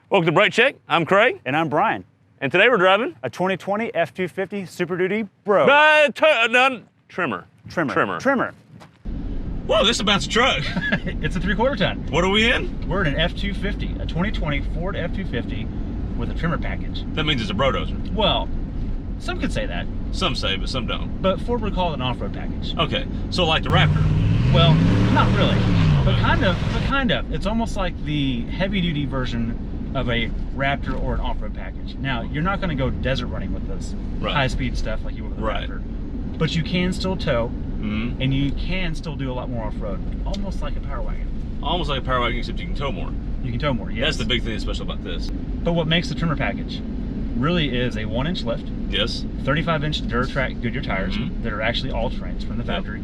Welcome to Brake Check. I'm Craig. And I'm Brian. And today we're driving a 2020 F-250 Super Duty Bro. Tremor. Tremor. Whoa, this is about a truck. It's a 3/4 ton. What are we in? We're in an F-250, a 2020 Ford F-250 with a Tremor package. That means it's a brodozer. Well, some could say that. Some say, but some don't. But Ford would call it an off-road package. Okay, so like the Raptor. Well, not really, but kind of. It's almost like the heavy-duty version of a Raptor or an off-road package. Now, you're not going to go desert running with this high-speed stuff like you would with the Raptor, but you can still tow, and you can still do a lot more off-road, almost like a Power Wagon. Almost like a Power Wagon, except you can tow more. You can tow more, yes. That's the big thing that's special about this. But what makes the Tremor package really is a 1-inch lift. Yes. 35-inch Duratrack Goodyear tires that are actually all-terrains from the factory.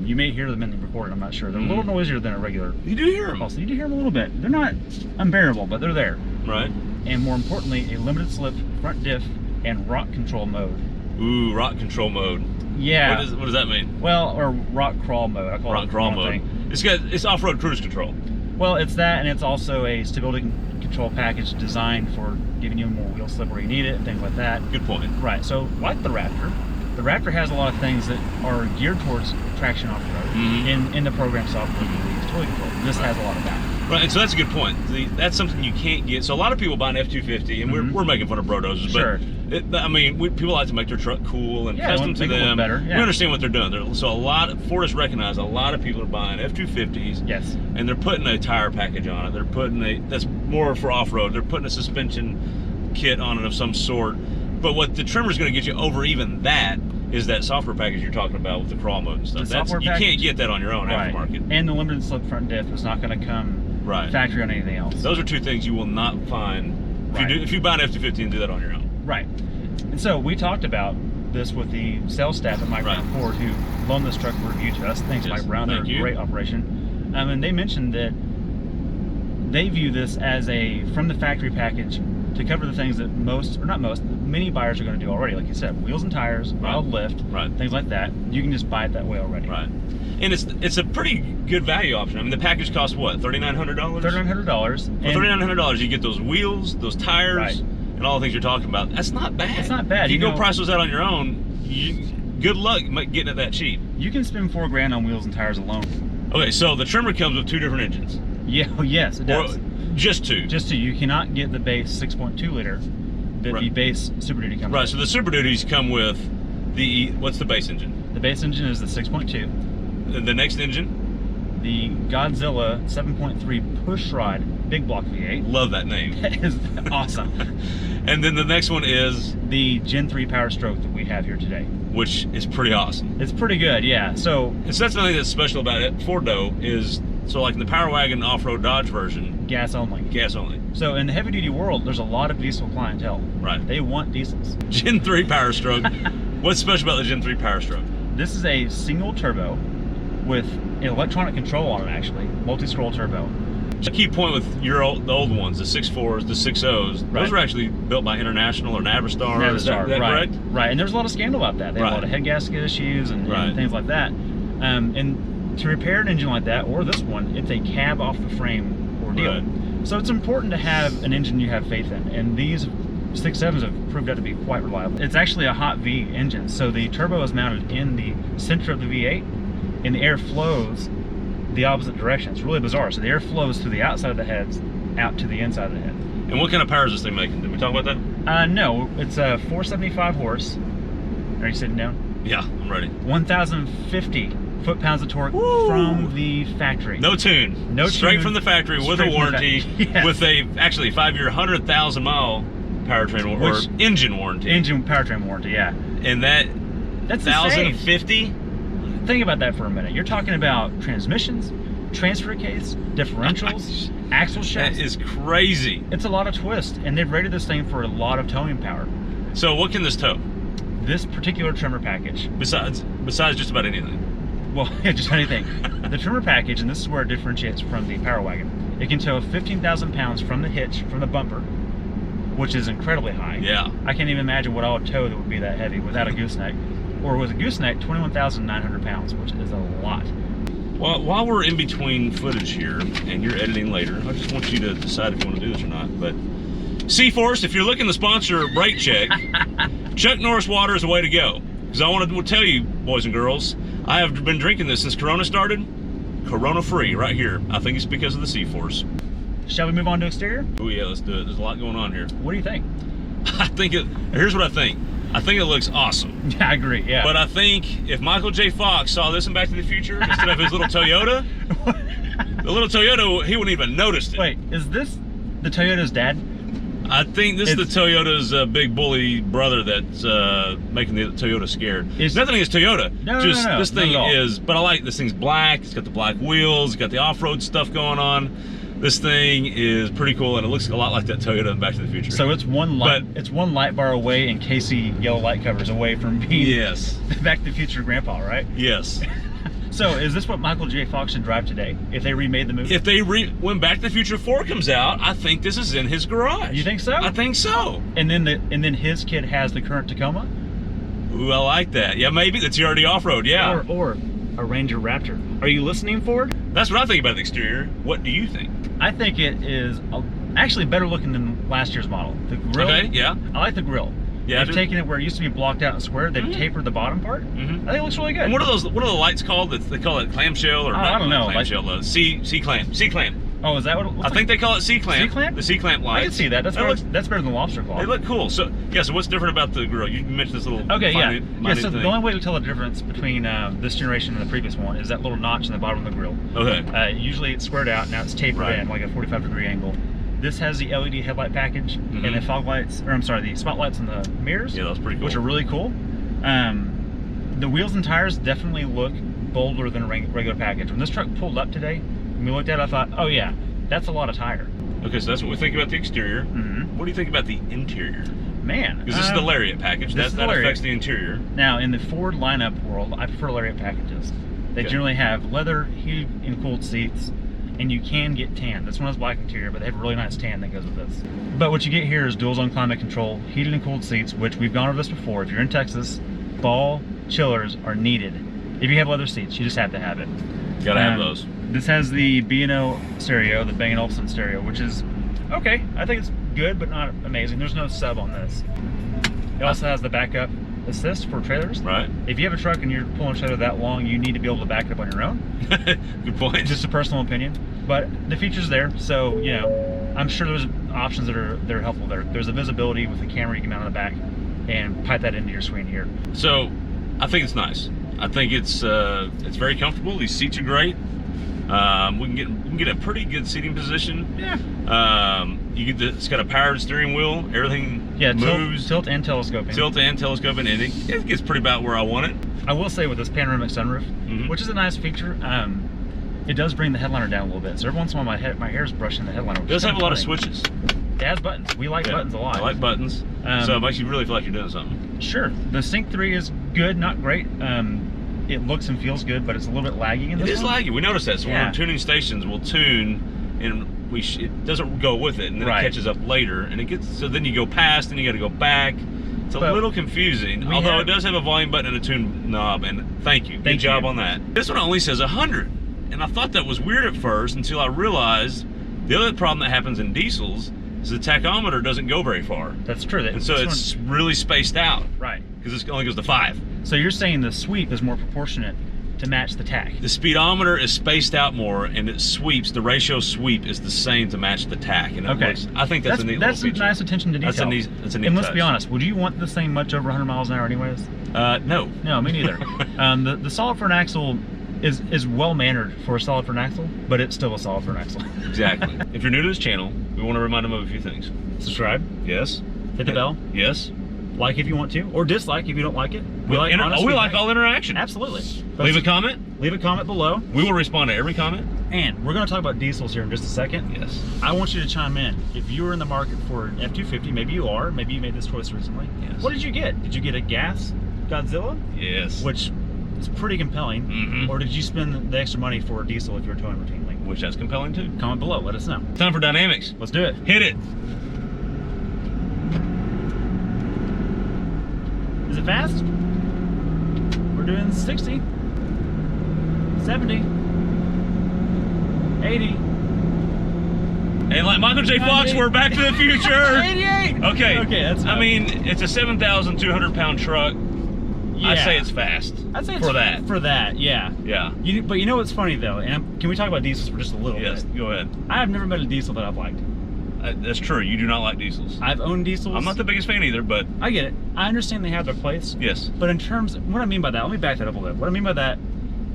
You may hear them in the recording, I'm not sure. They're a little noisier than a regular. You do hear them. Also, you do hear them a little bit. They're not unbearable, but they're there. Right. And more importantly, a limited slip front diff and rock control mode. Ooh, rock control mode. Yeah. What does that mean? Well, or rock crawl mode. I call it rock crawl mode. It's off-road cruise control. Well, it's that, and it's also a stability control package designed for giving you more wheel slip where you need it and things like that. Good point. Right. So, like the Raptor has a lot of things that are geared towards traction off-road in the program software we use, toy control. This has a lot of that. Right, and so that's a good point. That's something you can't get. So a lot of people buy an F-250, and we're making fun of brodozers, but people like to make their truck cool and custom to them. Better. Yeah. We understand what they're doing. So Ford has recognized a lot of people are buying F-250s. Yes. And they're putting a tire package on it. They're putting that's more for off-road. They're putting a suspension kit on it of some sort. But what the Tremor's going to get you over even that is that software package you're talking about with the crawl mode and stuff. You can't get that on your own aftermarket. And the limited slip front diff is not going to come factory on anything else. Those are two things you will not find if you buy an F-250 and do that on your own. Right. And so we talked about this with the sales staff at Mike Brown Ford who loaned this truck for review to us. Thanks, Mike Brown. They're a great operation. And they mentioned that they view this as from the factory package to cover the things that many buyers are going to do already. Like you said, wheels and tires, mild lift, things like that. You can just buy it that way already. Right. And it's a pretty good value option. I mean, the package costs what, $3,900? $3,900. For $3,900, you get those wheels, those tires, and all the things you're talking about. That's not bad. It's not bad. If you go price those out on your own, good luck getting it that cheap. You can spend $4 grand on wheels and tires alone. Okay, so the Tremor comes with 2 different engines. Yeah, yes, it does. Just 2. Just 2. You cannot get the base 6.2 liter that the base Super Duty comes with. Right, so the Super Duties come with what's the base engine? The base engine is the 6.2. The next engine? The Godzilla 7.3 pushrod big block V8. Love that name. That is awesome. And then the next one is? The Gen 3 Power Stroke that we have here today. Which is pretty awesome. It's pretty good, yeah. So that's something that's special about it. Ford though is, so like in the Power Wagon off-road Dodge version, gas only. Gas only. So in the heavy duty world, there's a lot of diesel clientele. Right. They want diesels. Gen 3 Power Stroke. What's special about the Gen 3 Power Stroke? This is a single turbo with electronic control on it, actually. Multi-scroll turbo. A key point with the old ones, the 6.4s, the 6.0s, those were actually built by International or Navistar. Is that correct? Right, and there's a lot of scandal about that. They have a lot of head gasket issues and things like that. And to repair an engine like that, or this one, it's a cab off the frame ordeal. So it's important to have an engine you have faith in, and these 6.7s have proved out to be quite reliable. It's actually a hot V engine, so the turbo is mounted in the center of the V8, and the air flows the opposite direction. It's really bizarre. So the air flows through the outside of the heads out to the inside of the head. And what kind of power is this thing making? Did we talk about that? No, it's a 475 horse. Are you sitting down? Yeah, I'm ready. 1,050 foot-pounds of torque from the factory. No tune. No Straight tune. from the factory with a warranty, with a actually 5-year, 100,000 mile powertrain or engine warranty. Engine powertrain warranty, yeah. And that's 1,050. Think about that for a minute. You're talking about transmissions, transfer case, differentials, axle shafts. That is crazy. It's a lot of twist, and they've rated this thing for a lot of towing power. So what can this tow? This particular Tremor package. Besides just about anything. Well, just anything. The Tremor package, and this is where it differentiates from the Power Wagon. It can tow 15,000 pounds from the hitch, from the bumper, which is incredibly high. Yeah. I can't even imagine what I would tow that would be that heavy without a gooseneck. Or with a gooseneck, 21,900 pounds, which is a lot. Well, while we're in between footage here and you're editing later, I just want you to decide if you want to do this or not. But C-Force, if you're looking to sponsor Brake Check, Chuck Norris water is the way to go. Because I want to tell you, boys and girls, I have been drinking this since Corona started. Corona free right here. I think it's because of the C-Force. Shall we move on to exterior? Oh yeah, let's do it. There's a lot going on here. What do you think? I think here's what I think. I think it looks awesome. Yeah, I agree, yeah. But I think if Michael J. Fox saw this in Back to the Future, instead of his little Toyota, the little Toyota, he wouldn't even notice it. Wait, is this the Toyota's dad? I think this is the Toyota's big bully brother that's making the Toyota scared. It's nothing against Toyota. No, This thing is, but I like this thing's black. It's got the black wheels. It's got the off-road stuff going on. This thing is pretty cool, and it looks a lot like that Toyota in Back to the Future. So it's one light bar away and KC yellow light covers away from being Back to the Future Grandpa, right? Yes. So is this what Michael J. Fox should drive today if they remade the movie? If they when Back to the Future 4 comes out, I think this is in his garage. You think so? I think so. And then his kid has the current Tacoma? Ooh, I like that. Yeah, maybe that's already off-road. Yeah. Or a Ranger Raptor. Are you listening, Ford? That's what I think about the exterior. What do you think? I think it is actually better looking than last year's model. The grill. Okay, yeah. I like the grill. Yeah, they've taken it where it used to be blocked out and square. They've tapered the bottom part. I think it looks really good. And what are the lights called? They call it clamshell or I don't know. Clamshell, C-clamp. Oh, is that what it looks I think they call it C-clamp. C-clamp? The C-clamp lights. I can see that. That's better than the lobster claw. They look cool. So what's different about the grill? You mentioned this little So the only way to tell the difference between this generation and the previous one is that little notch in the bottom of the grill. Okay. Usually it's squared out. Now it's tapered in like a 45-degree angle. This has the LED headlight package and the fog lights, or I'm sorry, the spotlights in the mirrors. Yeah, that's pretty cool. Which are really cool. The wheels and tires definitely look bolder than a regular package. When this truck pulled up today, when we looked at it, I thought, oh yeah, that's a lot of tire. Okay, so that's what we think about the exterior. What do you think about the interior? Man. Because this is the Lariat package. That affects the interior. Now, in the Ford lineup world, I prefer Lariat packages. They generally have leather, heated and cooled seats, and you can get tan. This one has black interior, but they have a really nice tan that goes with this. But what you get here is dual zone climate control, heated and cooled seats, which we've gone over this before. If you're in Texas, ball chillers are needed. If you have leather seats, you just have to have it. Gotta have those. This has the B&O stereo, the Bang & Olufsen stereo, which is okay. I think it's good, but not amazing. There's no sub on this. It also has the backup assist for trailers. Right. If you have a truck and you're pulling a trailer that long, you need to be able to back it up on your own. Good point. Just a personal opinion. But the feature's there, so, you know, I'm sure there's options that are helpful there. There's a visibility with a camera you can mount on the back and pipe that into your screen here. So, I think it's nice. I think it's very comfortable. These seats are great. We can get a pretty good seating position. Yeah. It's got a powered steering wheel. Everything moves. Tilt and telescoping. Tilt and telescoping. And it gets pretty about where I want it. I will say with this panoramic sunroof, which is a nice feature, it does bring the headliner down a little bit. So every once in a while my hair's brushing the headliner. It does have a lot of switches. It has buttons. We like buttons a lot. I like buttons. So it makes you really feel like you're doing something. Sure. The Sync 3 is good, not great. It looks and feels good, but it's a little bit laggy in this one. It is laggy. We noticed that. So when we're tuning stations, we'll tune, and it doesn't go with it, and then it catches up later, and so then you go past, and you got to go back. It's a little confusing, although it does have a volume button and a tune knob, and thank you. Good job on that. This one only says 100, and I thought that was weird at first until I realized the other problem that happens in diesels is the tachometer doesn't go very far. That's true. And so it's really spaced out. Right. Because it only goes to 5. So you're saying the sweep is more proportionate to match the tach. The speedometer is spaced out more, and it sweeps. The ratio sweep is the same to match the tach. And I think that's a neat little feature. That's a nice attention to detail. That's a neat And let's touch. be honest, would you want this thing much over 100 miles an hour anyways? No. No, me neither. The solid front axle is well mannered for a solid front axle, but it's still a solid front axle. Exactly. If you're new to this channel, we want to remind them of a few things. Subscribe. Yes. Hit the bell. Yes. Like if you want to, or dislike if you don't like it. We like all interaction. Absolutely. Leave a comment. Leave a comment below. We will respond to every comment. And we're going to talk about diesels here in just a second. Yes. I want you to chime in. If you were in the market for an F-250, maybe you are, maybe you made this choice recently. Yes. What did you get? Did you get a gas Godzilla? Yes. Which is pretty compelling. Or did you spend the extra money for a diesel if you're towing routinely? Which that's compelling too. Comment below. Let us know. Time for dynamics. Let's do it. Hit it. Is it fast? We're doing 60, 70. 80. And like Michael J. Fox, we're Back to the Future. 88. Okay. Okay, that's. I mean, it's a 7,200-pound truck. Yeah. I say it's fast. I'd say for that. For that, yeah. Yeah. But you know what's funny though, and can we talk about diesels for just a little bit? Yes. Go ahead. I've never met a diesel that I've liked. That's true. You do not like diesels. I've owned diesels. I'm not the biggest fan either, but I get it. I understand they have their place. yes. But in terms, what I mean by that, let me back that up a little bit. What I mean by that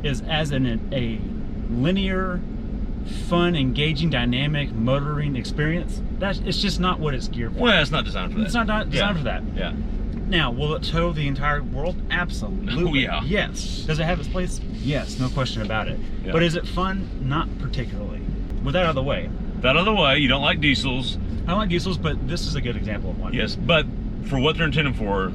is as a linear, fun, engaging, dynamic motoring experience, it's just not what it's geared for. Well, it's not designed for that. It's not designed for that. Yeah. Now, will it tow the entire world? Absolutely. Oh, yeah. Yes. Does it have its place? Yes, no question about it. Yeah. But is it fun? Not particularly. With that out of the way. That out of the way, you don't like diesels. I don't like diesels, but this is a good example of one. Yes, but for what they're intended for,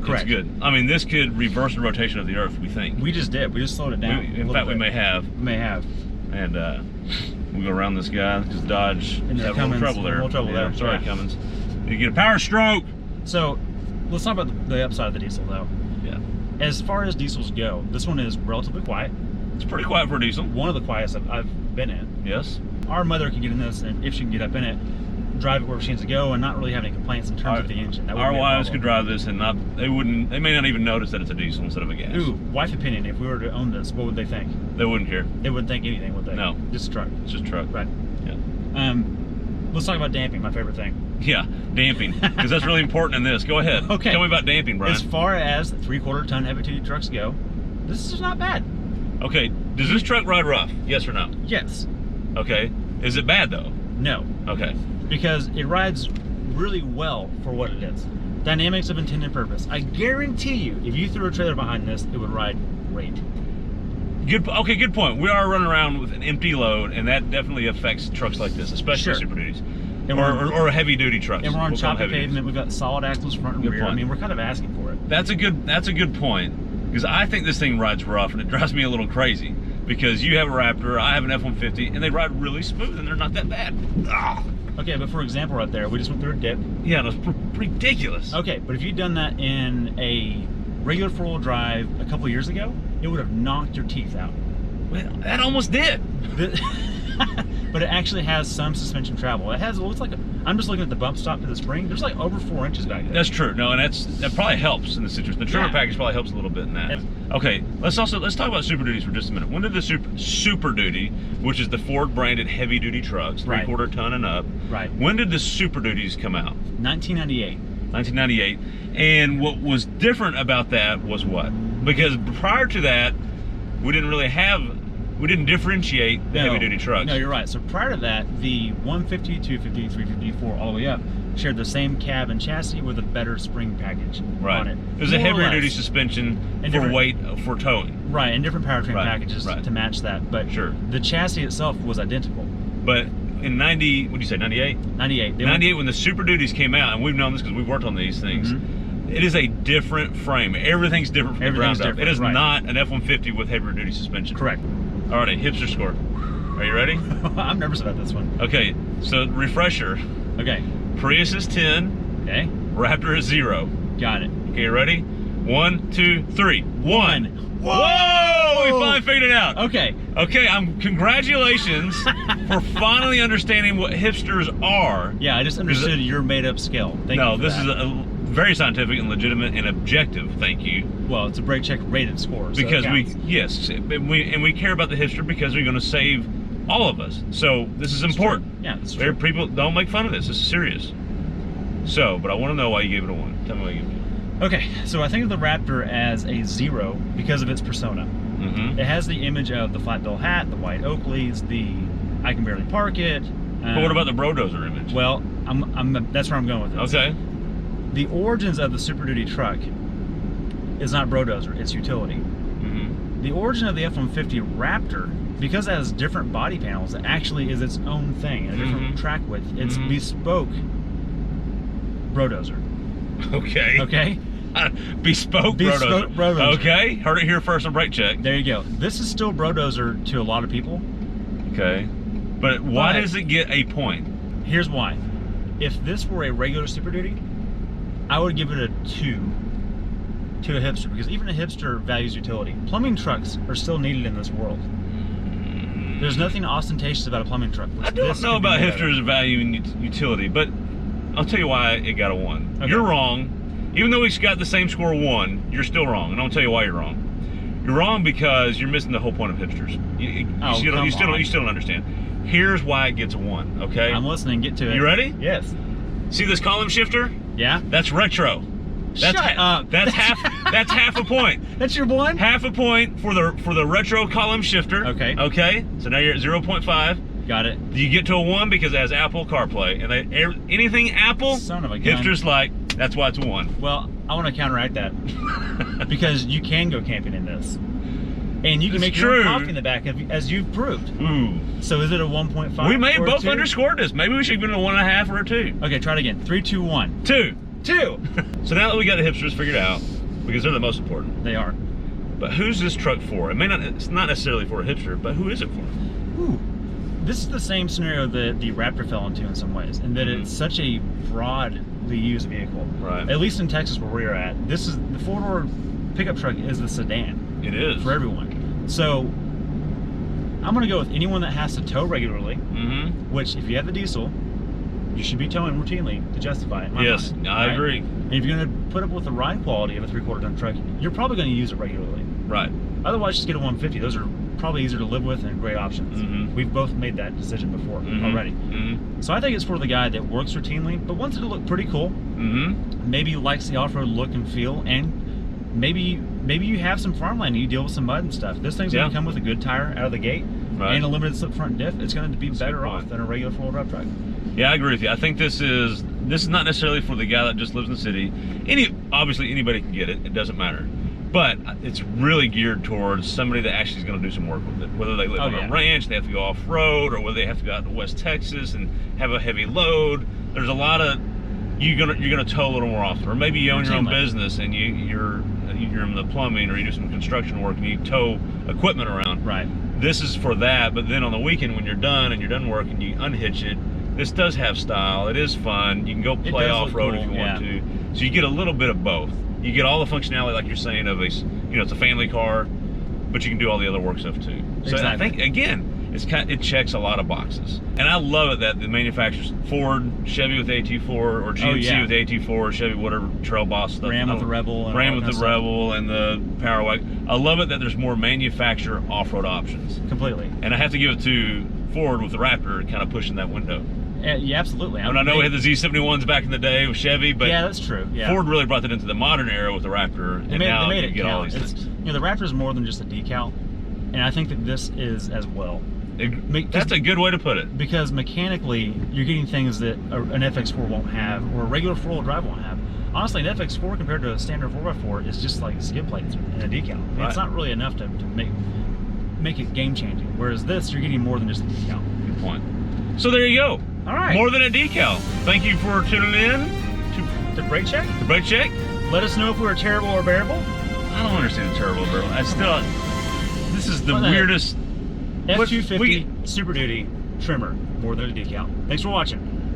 correct. It's good. I mean, this could reverse the rotation of the Earth, we think. We just did. We just slowed it down. In fact, we may have. We may have. And we'll go around this guy because Dodge And has a little trouble there. there. Sorry, Yeah. Cummins. You get a power stroke. So, let's talk about the upside of the diesel, though. Yeah. As far as diesels go, this one is relatively quiet. It's pretty quiet for a diesel. One of the quietest I've been in. Yes. Our mother can get in this, and if she can get up in it, drive it where she needs to go, and not really have any complaints in terms of the engine. Our wives could drive this, and they may not even notice that it's a diesel instead of a gas. Ooh, wife opinion. If we were to own this, what would they think? They wouldn't care. They wouldn't think anything, would they? No. Just a truck. It's just a truck. Right. Yeah. Let's talk about damping. My favorite thing. Yeah, damping, because that's really important in this. Go ahead. Okay. Tell me about damping, Brian. As far as 3/4 ton heavy-duty trucks go, this is not bad. Okay. Does this truck ride rough? Yes or no? Yes. Okay. Is it bad though? No. Okay. Because it rides really well for what it is. Dynamics of intended purpose. I guarantee you, if you threw a trailer behind this, it would ride great. Good. Okay. Good point. We are running around with an empty load, and that definitely affects trucks like this, especially Sure. Super Duties, And or heavy duty trucks. And we're on We'll call them choppy heavy pavement. duties. We've got solid axles front and Good rear. point. I mean, we're kind of asking for it. That's a good point, because I think this thing rides rough, and it drives me a little crazy. Because you have a Raptor, I have an F-150, and they ride really smooth, and they're not that bad. Ah. Okay, but for example, right there, we just went through a dip. Yeah, and it's ridiculous. Okay, but if you'd done that in a regular four-wheel drive a couple years ago, it would have knocked your teeth out. Well, that almost did. But it actually has some suspension travel. It looks like I'm just looking at the bump stop to the spring. There's like over 4 inches back there. That's true. No, and that probably helps in the situation. The Tremor Yeah. package probably helps a little bit in that. Okay, let's talk about Super Duties for just a minute. When did the Super Duty, which is the Ford branded heavy duty trucks, 3/4 ton and up, Right. when did the Super Duties come out? 1998. 1998. And what was different about that was what? Because prior to that, we didn't differentiate the heavy duty trucks. No, you're right. So prior to that, the 150, 250, 350, 4, all the way up, shared the same cab and chassis with a better spring package on it. It was a More or heavier less. duty suspension And for different- weight for towing. Right, and different powertrain packages right. to match that. But Sure. the chassis itself was identical. But in 90, what did you say, 98? 98. 98, when the Super Duties came out, and we've known this because we've worked on these things, it is a different frame. Everything's different from the ground up. It is not an F-150 with heavier duty suspension. Correct. All right, hipster score. Are you ready? I'm nervous about this one. Okay, so refresher. Okay. Prius is 10. Okay. Raptor is 0. Got it. Okay, ready? 1, 2, 3. 1. Whoa! We finally figured it out. Okay. Okay, congratulations for finally understanding what hipsters are. Yeah, I just understood your made-up scale. Thank you for this that. is a very scientific and legitimate and objective. Thank you. Well, it's a brake check rated score. So Because it counts. we care about the hipster because they're going to save all of us. So this is important. Yeah, that's true. People don't make fun of this. This is serious. So, but I want to know why you gave it a 1. Tell me why you gave it a 1. Okay, so I think of the Raptor as a 0 because of its persona. It has the image of the flat bill hat, the white Oakleys, the I can barely park it. But what about the Brodozer image? Well, that's where I'm going with this. Okay. The origins of the Super Duty truck is not Brodozer, it's utility. The origin of the F-150 Raptor, because it has different body panels, it actually is its own thing, a different track width. It's bespoke Brodozer. Okay. Okay? Bespoke Brodozer. Brodozer. Okay. Heard it here first on Brake Check. There you go. This is still Brodozer to a lot of people. Okay. But why does it get a point? Here's why. If this were a regular Super Duty, I would give it a 2 to a hipster, because even a hipster values utility. Plumbing trucks are still needed in this world. There's nothing ostentatious about a plumbing truck. I don't know about Hipster's value and utility, but I'll tell you why it got a 1. Okay. You're wrong. Even though he's got the same score 1, you're still wrong, and I'll tell you why you're wrong. You're wrong because you're missing the whole point of Hipsters. You still don't understand. Here's why it gets a 1, okay? I'm listening. Get to it. You ready? Yes. See this column shifter? Yeah. That's retro. Shut up. That's half a point. That's your 1? Half a point for the retro column shifter. Okay. Okay. So now you're at 0.5. Got it. You get to a 1 because it has Apple CarPlay, and anything Apple, son of a gun. Hipsters like. That's why it's a 1. Well, I want to counteract that because you can go camping in this, and you can make your own coffee in the back, as you've proved. Ooh. So is it a 1.5? We may have both 2? Underscored this. Maybe we should give it a 1.5 or a 2. Okay, try it again. 3, 2, 1. 2. 2. So now that we got the Hipsters figured out, because they're the most important. They are. But who's this truck for? It's not necessarily for a hipster, but who is it for? Ooh. This is the same scenario that the Raptor fell into in some ways, in that it's such a broadly used vehicle. Right. At least in Texas where we're at. This is the 4-door pickup truck is the sedan. It is. For everyone. So I'm gonna go with anyone that has to tow regularly, which if you have the diesel, you should be towing routinely to justify it. Yes, I agree. And if you're going to put up with the ride quality of a 3/4 ton truck, you're probably going to use it regularly. Right. Otherwise, just get a 150. Those are probably easier to live with and great options. We've both made that decision before already. So I think it's for the guy that works routinely, but wants it to look pretty cool. Maybe likes the off-road look and feel, and maybe you have some farmland and you deal with some mud and stuff. This thing's going to come with a good tire out of the gate and a limited slip front diff. It's going to be better off than a regular 4-wheel drive truck. Yeah, I agree with you. I think this is not necessarily for the guy that just lives in the city. Obviously anybody can get it. It doesn't matter. But it's really geared towards somebody that actually is going to do some work with it. Whether they live on a ranch, they have to go off-road, or whether they have to go out to West Texas and have a heavy load. There's a lot of you're gonna tow a little more often, or maybe you own your own business and you're in the plumbing, or you do some construction work and you tow equipment around. Right. This is for that. But then on the weekend when you're done work and you unhitch it, this does have style. It is fun. You can go play off-road if you want to. So you get a little bit of both. You get all the functionality, like you're saying, of it's a family car, but you can do all the other work stuff too. So I think again, it checks a lot of boxes, and I love it that the manufacturers, Ford, Chevy with AT4, or GMC with AT4, Chevy whatever Trail Boss stuff, Ram with the Rebel, and Ram with the Rebel, and the Power Wagon. I love it that there's more manufacturer off-road options. Completely. And I have to give it to Ford with the Raptor, kind of pushing that window. Yeah, absolutely. I know we had the Z71s back in the day with Chevy, but yeah, that's true. Yeah. Ford really brought that into the modern era with the Raptor, they made it get count. all these things. The Raptor is more than just a decal, and I think that this is as well. That's a good way to put it. Because mechanically, you're getting things that an FX4 won't have, or a regular 4-wheel drive won't have. Honestly, an FX4 compared to a standard 4x4 is just like skid plates and a decal. Right. It's not really enough to make it game-changing. Whereas this, you're getting more than just a decal. Good point. So there you go. All right. More than a decal. Thank you for tuning in to Brake Check. To Brake Check. Let us know if we were terrible or bearable. I don't understand terrible or bearable. This is the weirdest. F-250 Super Duty Tremor, more than a decal. Thanks for watching.